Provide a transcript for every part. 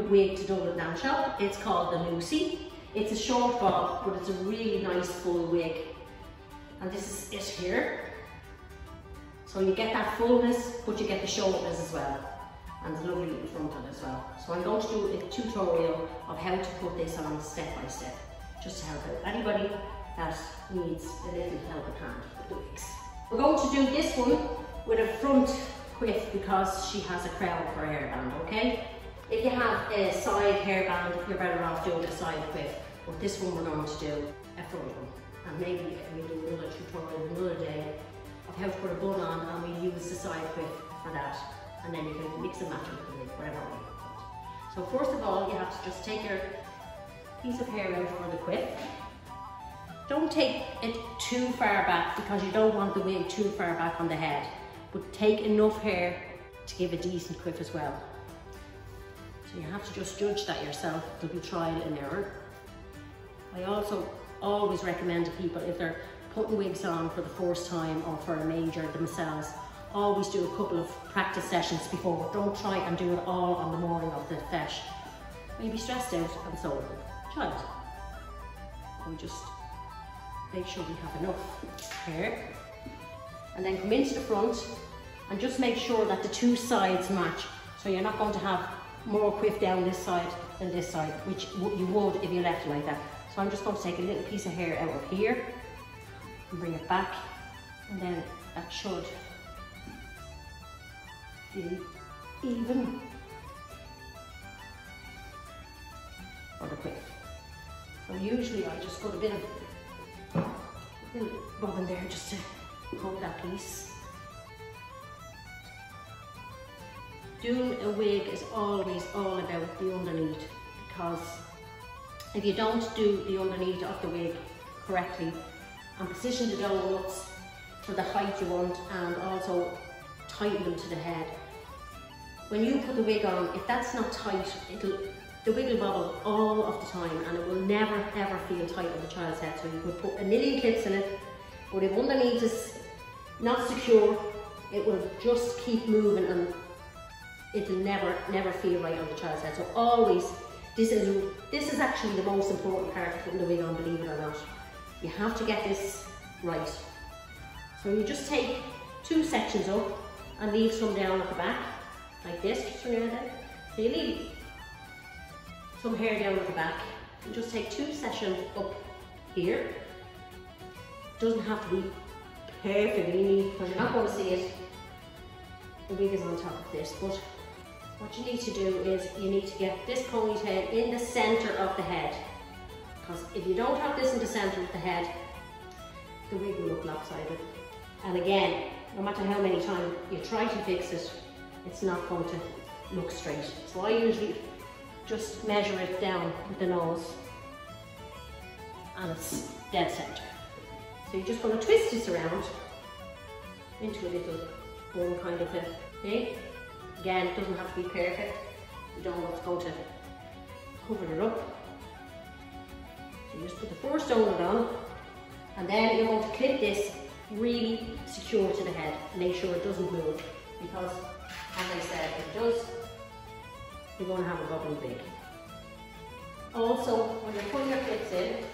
wig to Dublin Dance Shop. It's called the Lucy. It's a short bob, but it's a really nice full wig. And this is it here. So you get that fullness, but you get the shortness as well. And it's lovely in front of it as well. So I'm going to do a tutorial of how to put this on step by step, just to help out anybody that needs a little helping hand with the wigs. We're going to do this one with a front quiff because she has a crown for a hairband, okay? If you have a side hairband, you're better off doing a side quiff. But this one we're going to do a front one. And maybe we'll do another tutorial another day of how to put a bun on, and we'll use the side quiff for that. And then you can mix and match it with the wig, whatever way you want. So first of all, you have to just take your piece of hair out for the quiff. Don't take it too far back because you don't want the wig too far back on the head. But take enough hair to give a decent quiff as well. So you have to just judge that yourself. There'll be trial and error. I also always recommend to people, if they're putting wigs on for the first time or for a major themselves, always do a couple of practice sessions before. Don't try and do it all on the morning of the fesh. You'll be stressed out and so will the child. We just make sure we have enough hair. And then come into the front and just make sure that the two sides match. So you're not going to have more quiff down this side than this side, which you would if you left it like that. So I'm just going to take a little piece of hair out of here and bring it back, and then that should be even for the quiff. So usually I just put a little bobbin there just to hold that piece. Doing a wig is always all about the underneath, because if you don't do the underneath of the wig correctly and position the donuts for the height you want and also tighten them to the head, when you put the wig on, if that's not tight, the wig will bobble all of the time and it will never ever feel tight on the child's head. So you could put a million clips in it, but if underneath is not secure, it will just keep moving and it'll never feel right on the child's head. So always, this is actually the most important part of putting the wig on, believe it or not. You have to get this right. So you just take two sections up and leave some down at the back, like this, just turn your head down. So you leave some hair down at the back and just take two sections up here. Doesn't have to be perfectly neat because you're not going to see it. The wig is on top of this, but what you need to do is you need to get this ponytail in the center of the head, because if you don't have this in the center of the head, the wig will look lopsided. And again, no matter how many times you try to fix it, it's not going to look straight. So I usually just measure it down with the nose and it's dead center. So you're just going to twist this around into a little bun kind of a thing. Again, it doesn't have to be perfect. You don't know what's going to cover it up. So you just put the first donut on, and then you're going to clip this really secure to the head. Make sure it doesn't move, because as I said, if it does, you're going to have a bubbly wig. Also, when you're putting your clips in,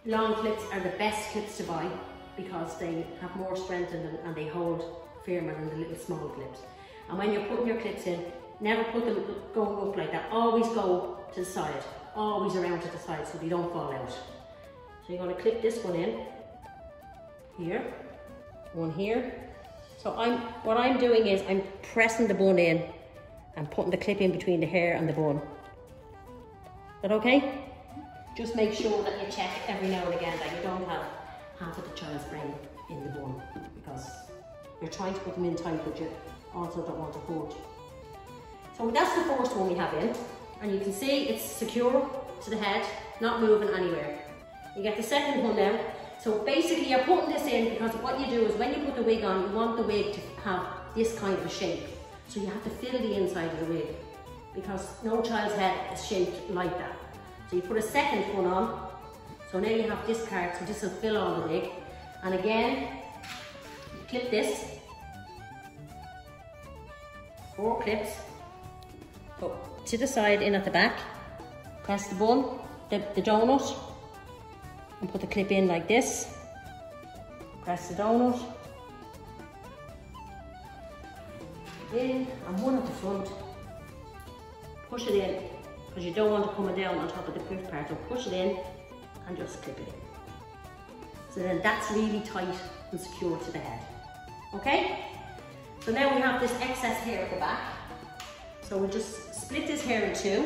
long clips are the best clips to buy because they have more strength in them and they hold firmer than the little small clips. And when you're putting your clips in, never put them going up like that. Always go to the side, always around to the side so they don't fall out. So you're going to clip this one in here, one here. So what I'm doing is I'm pressing the bun in and putting the clip in between the hair and the bun. Is that okay? Just make sure that you check every now and again that you don't have half of the child's brain in the bun, because you're trying to put them in tight, but you also don't want to hold. So that's the first one we have in, and you can see it's secure to the head, not moving anywhere. You get the second one now. So basically you're putting this in because what you do is when you put the wig on, you want the wig to have this kind of a shape. So you have to fill the inside of the wig, because no child's head is shaped like that. So you put a second one on. So now you have this part, so this will fill all the wig. And again, you clip this. 4 clips. Oh, to the side, in at the back, press the bun, the donut, and put the clip in like this. Press the donut in, and one at the front. Push it in, because you don't want it coming down on top of the quiff part, so push it in and just clip it in. So then that's really tight and secure to the head. Okay? So now we have this excess hair at the back. So we'll just split this hair in two.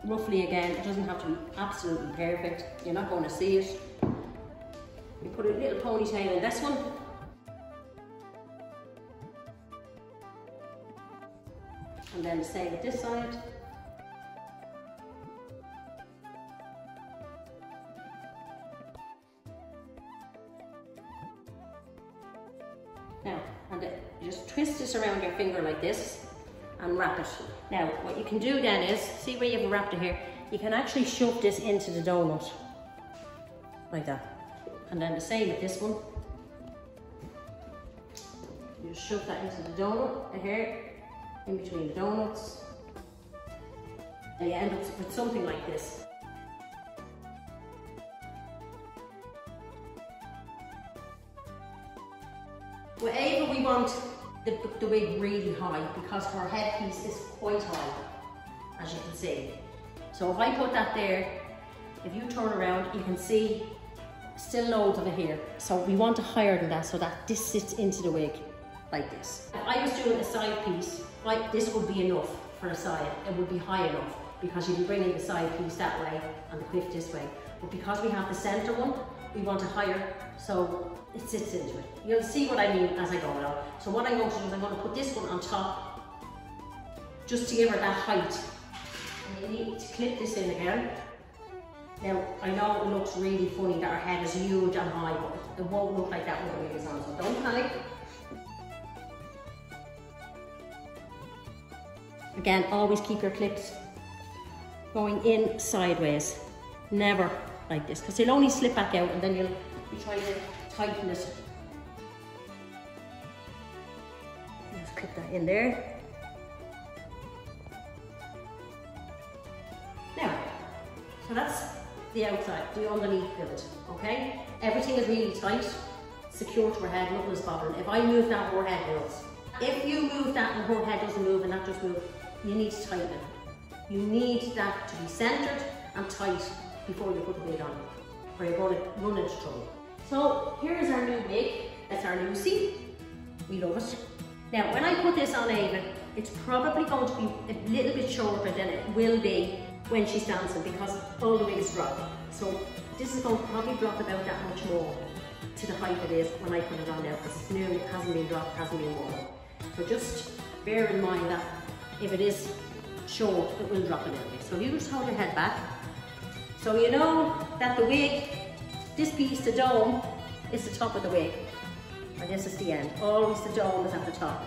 Roughly again, it doesn't have to be absolutely perfect. You're not going to see it. We put a little ponytail in this one. And then the same with this side. Now, and you just twist this around your finger like this and wrap it. Now, what you can do then is, see where you've wrapped it here, you can actually shove this into the donut, like that. And then the same with this one. You just shove that into the donut, the hair, in between the donuts, and you end up with something like this. With Ava, we want the wig really high because her headpiece is quite high, as you can see. So if I put that there, if you turn around, you can see still loads of it here. So we want it higher than that so that this sits into the wig like this. If I was doing a side piece, like this would be enough for a side. It would be high enough because you'd be bringing the side piece that way and the quiff this way. But because we have the center one, we want it higher so it sits into it. You'll see what I mean as I go along. So what I'm going to do is I'm going to put this one on top just to give her that height. And you need to clip this in again. Now, I know it looks really funny that her head is huge and high, but it won't look like that when the wig is on, so don't panic. Again, always keep your clips going in sideways, never like this, because they'll only slip back out and then you'll be trying to tighten it. Just clip that in there. Now, so that's the outside, the underneath build, okay? Everything is really tight, secure to her head, nothing is bothering. If I move that, her head moves. If you move that and her head doesn't move and that just moves, you need to tighten it. You need that to be centered and tight before you put the wig on, or you're going to run into trouble. So here's our new wig. That's our Lucy. We love it. Now, when I put this on Ava, it's probably going to be a little bit shorter than it will be when she's dancing because all the wigs drop. So this is going to probably drop about that much more to the height it is when I put it on now because it's new, it hasn't been dropped, hasn't been worn. So just bear in mind that if it is short, it will drop a little bit. So you just hold your head back. So you know that the wig, this piece, the dome, is the top of the wig. And this is the end. Always the dome is at the top.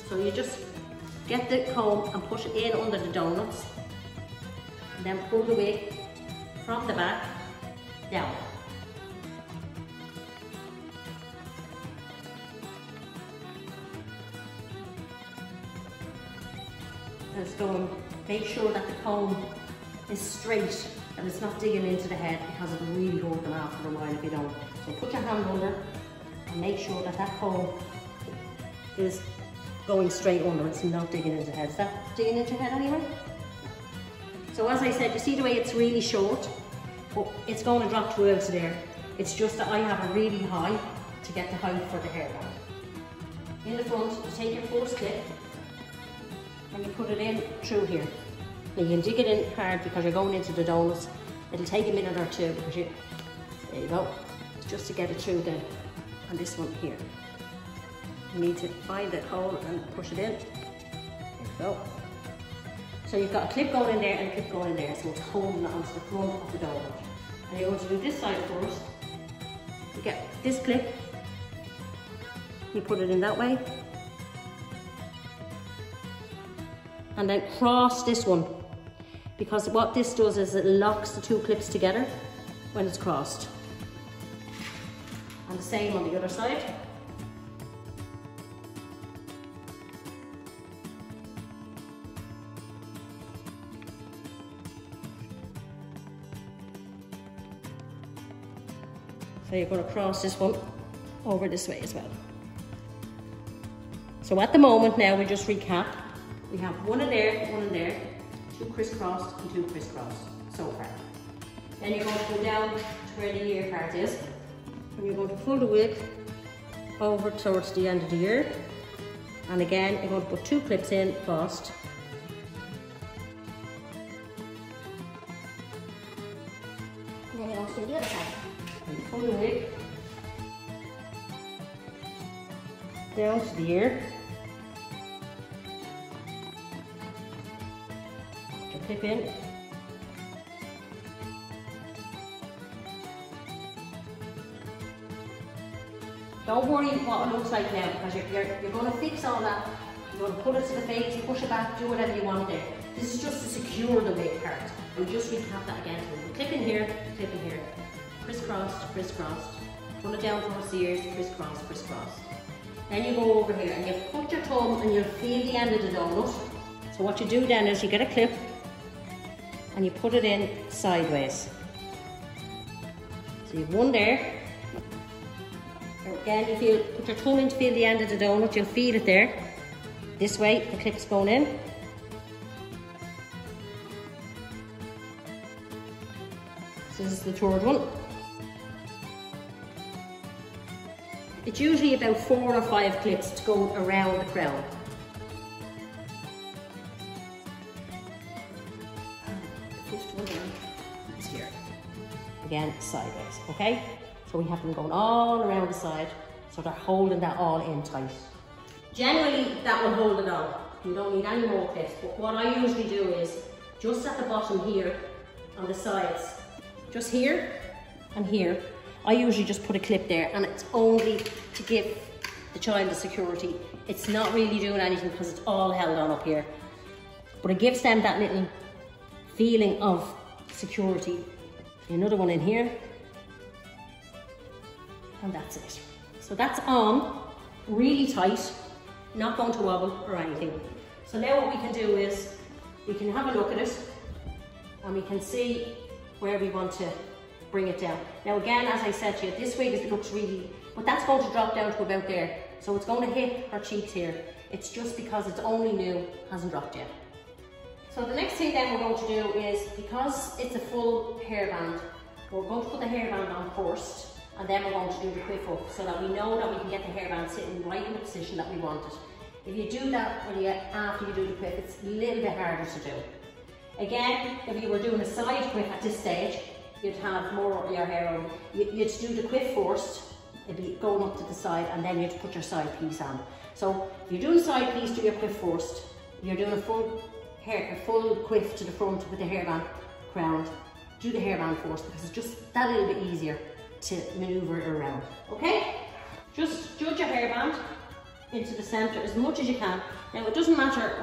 So you just get the comb and push it in under the donuts. And then pull the wig from the back down. Just go and make sure that the comb is straight and it's not digging into the head because it'll really hurt them after a while if you don't. So put your hand under and make sure that that comb is going straight under, it's not digging into the head. Is that digging into the head anyway? So as I said, you see the way it's really short, but it's going to drop towards there. It's just that I have it really high to get the height for the hairband. In the front, you take your first clip and you put it in through here. Now you can dig it in hard because you're going into the donuts. It'll take a minute or two because there you go. It's just to get it through then on this one here. You need to find the hole and push it in. There you go. So you've got a clip going in there and a clip going in there, so it's holding it onto the front of the donut. And you're going to do this side first. You get this clip, you put it in that way, and then cross this one, because what this does is it locks the two clips together when it's crossed. And the same on the other side. So you're going to cross this one over this way as well. So at the moment now, we just recap. We have one in there, 2 crisscrossed and 2 crisscrossed so far. Then you're going to go down to where the ear part is, and you're going to pull the wig over towards the end of the ear. And again, you're going to put 2 clips in first. And then you're going to do the other side. And pull the wig down to the ear. Put your clip in. Don't worry what it looks like now, because you're going to fix all that. You're going to put it to the face, push it back, do whatever you want there. This is just to secure the wig part. We just recap that again. So clip in here, crisscrossed, crisscrossed. Pull it down towards the ears, crisscross, crisscross. Then you go over here and you put your thumb and you'll feel the end of the donut. So what you do then is you get a clip and you put it in sideways. So you've one there. Again, you feel, put your thumb in to feel the end of the donut, you'll feel it there. This way, the clip's going in. This is the third one. It's usually about 4 or 5 clips to go around the crown. The fifth one down is here. Again, sideways, okay? So we have them going all around the side, so they're holding that all in tight. Generally, that will hold it all. You don't need any more clips, but what I usually do is, just at the bottom here, on the sides, just here and here, I usually just put a clip there, and it's only to give the child the security. It's not really doing anything because it's all held on up here. But it gives them that little feeling of security. Another one in here. And that's it. So that's on, really tight, not going to wobble or anything. So now what we can do is, we can have a look at it, and we can see where we want to bring it down. Now again, as I said to you, this wig looks really, but that's going to drop down to about there. So it's going to hit her cheeks here. It's just because it's only new, hasn't dropped yet. So the next thing then we're going to do is, because it's a full hairband, we're going to put the hairband on first, and then we're going to do the quiff up, so that we know that we can get the hairband sitting right in the position that we want it. If you do that after you do the quiff, it's a little bit harder to do. Again, if you were doing a side quiff at this stage, you'd have more of your hair on. You'd do the quiff first, it'd be going up to the side, and then you'd put your side piece on. So if you're doing side piece, do your quiff first. If you're doing a full quiff to the front with the hairband crowned, do the hairband first, because it's just that little bit easier to maneuver it around. Okay? Just judge your hairband into the centre as much as you can. Now it doesn't matter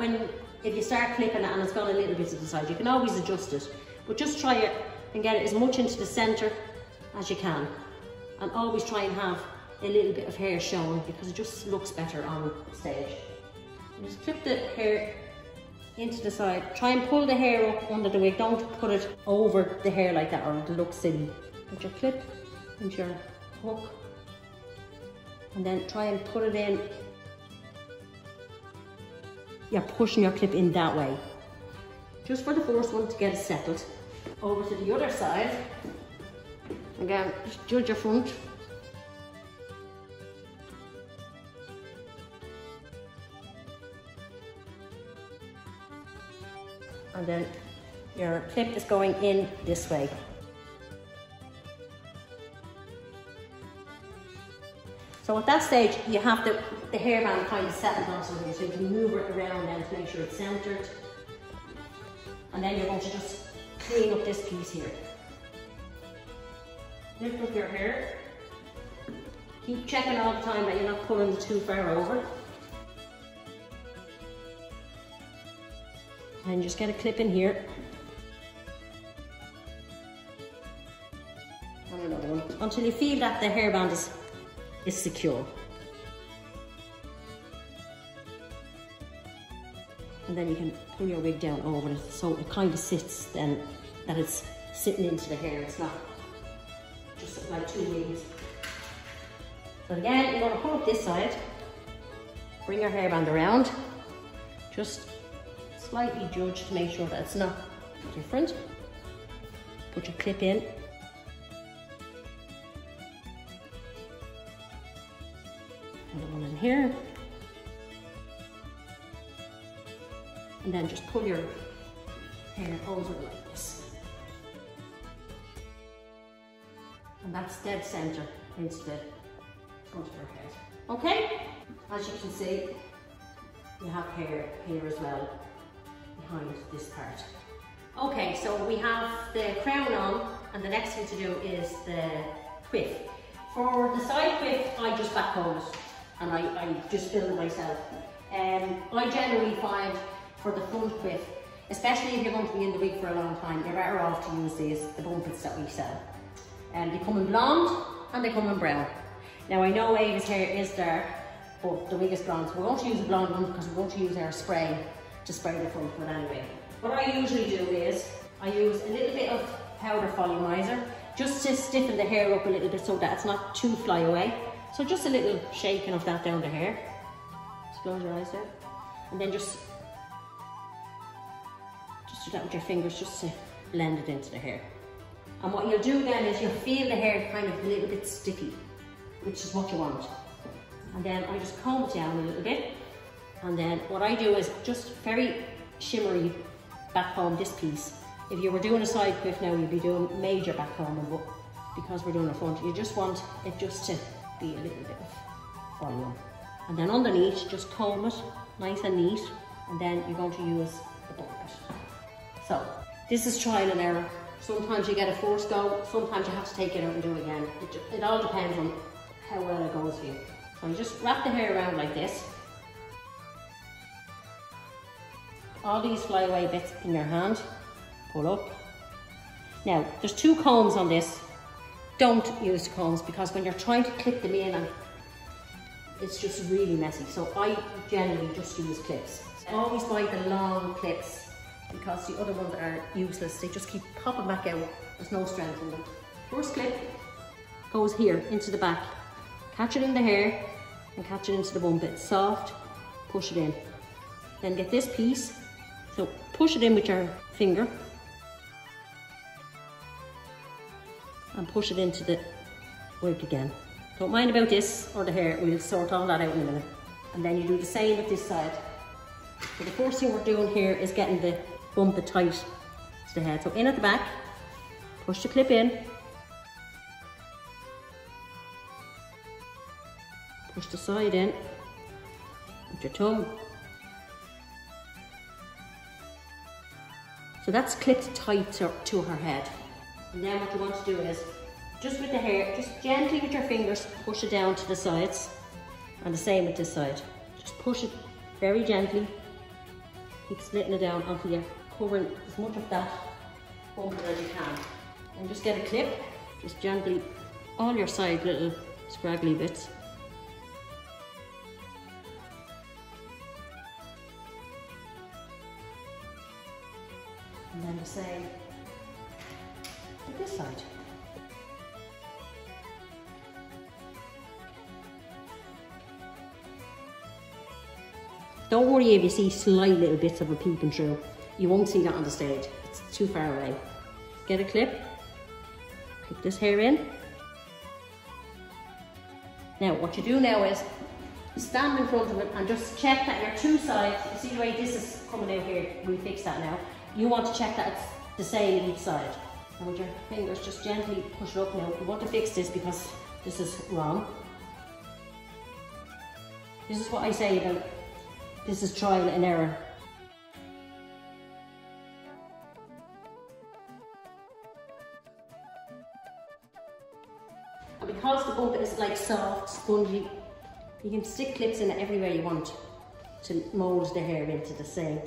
if you start clipping it and it's gone a little bit to the side, you can always adjust it, but just try it and get it as much into the centre as you can, and always try and have a little bit of hair showing, because it just looks better on stage. And just clip the hair into the side. Try and pull the hair up under the wig, don't put it over the hair like that or it'll look silly. Put your clip into your hook and then try and put it in. You're pushing your clip in that way, just for the first one to get it settled. Over to the other side. Again, just judge your front. And then your clip is going in this way. So at that stage, you have the hairband kind of settled on something, so you can move it around then to make sure it's centered. And then you're going to just clean up this piece here. Lift up your hair. Keep checking all the time that you're not pulling it too far over. And just get a clip in here. And another one. Until you feel that the hairband is secure. And then you can pull your wig down over it so it kind of sits then, that it's sitting into the hair. It's not just like two wigs. So again, you're going to pull up this side, bring your hairband around, just slightly judge to make sure that it's not different. Put your clip in. Another one in here. And then just pull your hair over like this. And that's dead center into the front of your head. Okay? As you can see, you have hair here as well behind this part. Okay, so we have the crown on, and the next thing to do is the quiff. For the side quiff, I just backcomb it, and I just fill it myself. I generally find for the front quiff, especially if you're going to be in the wig for a long time, you're better off to use these, the bumpets that we sell. They come in blonde and they come in brown. Now I know Ava's hair is dark, but the wig is blonde, so we're going to use a blonde one because we're going to use our spray to spray the front with anyway. What I usually do is, I use a little bit of powder volumizer just to stiffen the hair up a little bit so that it's not too fly away. So just a little shaking of that down the hair. Just close your eyes there. And then just do that with your fingers just to blend it into the hair. And what you'll do then is you'll feel the hair kind of a little bit sticky, which is what you want. And then I just comb it down a little bit. And then what I do is just very shimmery back comb this piece. If you were doing a side quiff now, you'd be doing major back combing, but because we're doing a front, you just want it just to be a little bit of volume. And then underneath, just comb it nice and neat. And then you're going to use the bumpet. So, this is trial and error. Sometimes you get a first go, sometimes you have to take it out and do it again. It all depends on how well it goes for you. So you just wrap the hair around like this. All these flyaway bits in your hand, pull up. Now, there's two combs on this. Don't use combs because when you're trying to clip them in, and it's just really messy. So I generally just use clips. I always buy the long clips because the other ones are useless. They just keep popping back out. There's no strength in them. First clip goes here into the back. Catch it in the hair and catch it into the bump bit. Soft, push it in. Then get this piece. So push it in with your finger and push it into the wig again. Don't mind about this or the hair, we'll sort all that out in a minute. And then you do the same with this side. So the first thing we're doing here is getting the bump it tight to the head. So in at the back, push the clip in, push the side in with your tongue. So that's clipped tight to her head. And then what you want to do is, just with the hair, just gently with your fingers, push it down to the sides. And the same with this side. Just push it very gently. Keep slitting it down until you're covering as much of that bump as you can. And just get a clip, just gently, all your side little scraggly bits. And then the same with this side. Don't worry if you see slight little bits of it peeping through. You won't see that on the stage. It's too far away. Get a clip. Clip this hair in. Now what you do now is stand in front of it and just check that your two sides, you see the way this is coming out here, we fix that now. You want to check that it's the same each side. And with your fingers just gently push it up now. You want to fix this because this is wrong. This is what I say about this is trial and error. And because the bump is like soft, spongy, you can stick clips in it everywhere you want to mould the hair into the same.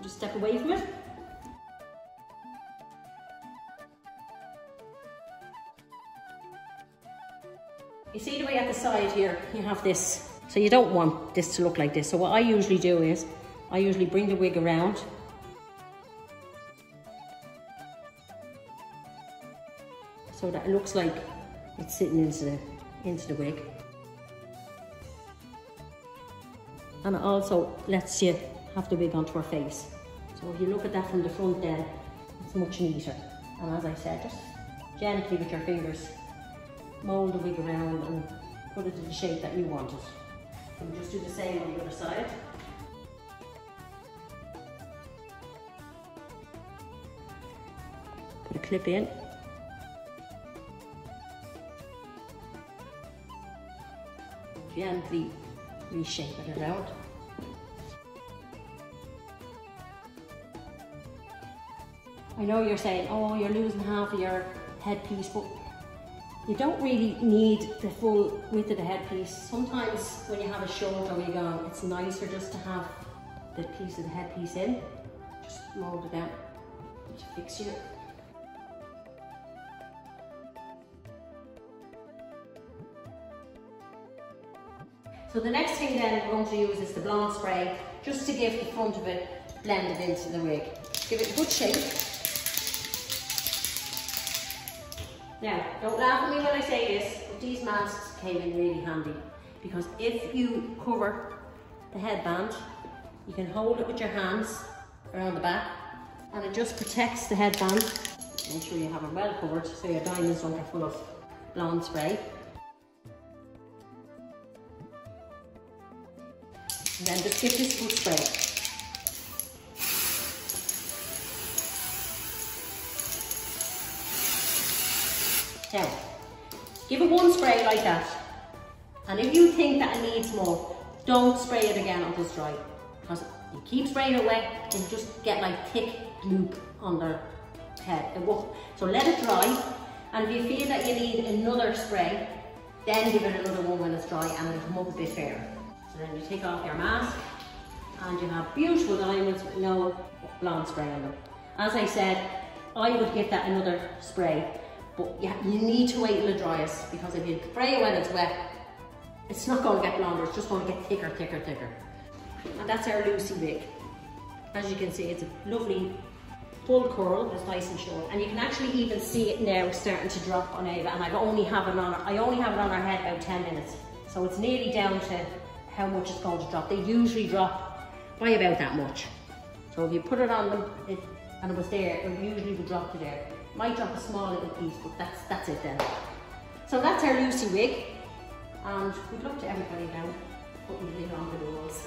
Just step away from it. You see the way at the side here, you have this. So you don't want this to look like this. So what I usually do is, I usually bring the wig around. so that it looks like it's sitting into the wig. And it also lets you have the wig onto her face. So if you look at that from the front then, it's much neater. And as I said, just gently with your fingers, mould the wig around and put it in the shape that you want it. And just do the same on the other side. Put a clip in. Gently reshape it around. I know you're saying, oh, you're losing half of your headpiece, but you don't really need the full width of the headpiece. Sometimes when you have a shorter wig on, it's nicer just to have the piece of the headpiece in. Just mould it down to fix you. So the next thing then we're going to use is the blonde spray, just to give the front of it blended into the wig. Give it a good shape. Now, don't laugh at me when I say this, but these masks came in really handy, because if you cover the headband, you can hold it with your hands around the back, and it just protects the headband. Make sure you have it well covered so your diamonds don't get full of blonde spray. And then just give this a good spray. Now, give it one spray like that. And if you think that it needs more, don't spray it again until it's dry. Because you keep spraying it wet, it'll just get like thick gloop on the head. It won't. So let it dry. And if you feel that you need another spray, then give it another one when it's dry and it'll come up a bit fairer. So then you take off your mask and you have beautiful diamonds with no blonde spray on them. As I said, I would give that another spray, but yeah, you need to wait till it dries, because if you spray it when it's wet, it's not going to get blonder, it's just going to get thicker, thicker, thicker. And that's our Lucy wig. As you can see, it's a lovely full curl, it's nice and short, and you can actually even see it now starting to drop on Ava, and I only have it on her head about 10 minutes, so it's nearly down to how much it's going to drop. They usually drop by about that much. So if you put it on them and it was there, it usually would drop to there. Might drop a small little piece, but that's it then. So that's our Lucy wig, and good luck to everybody now putting it on the walls.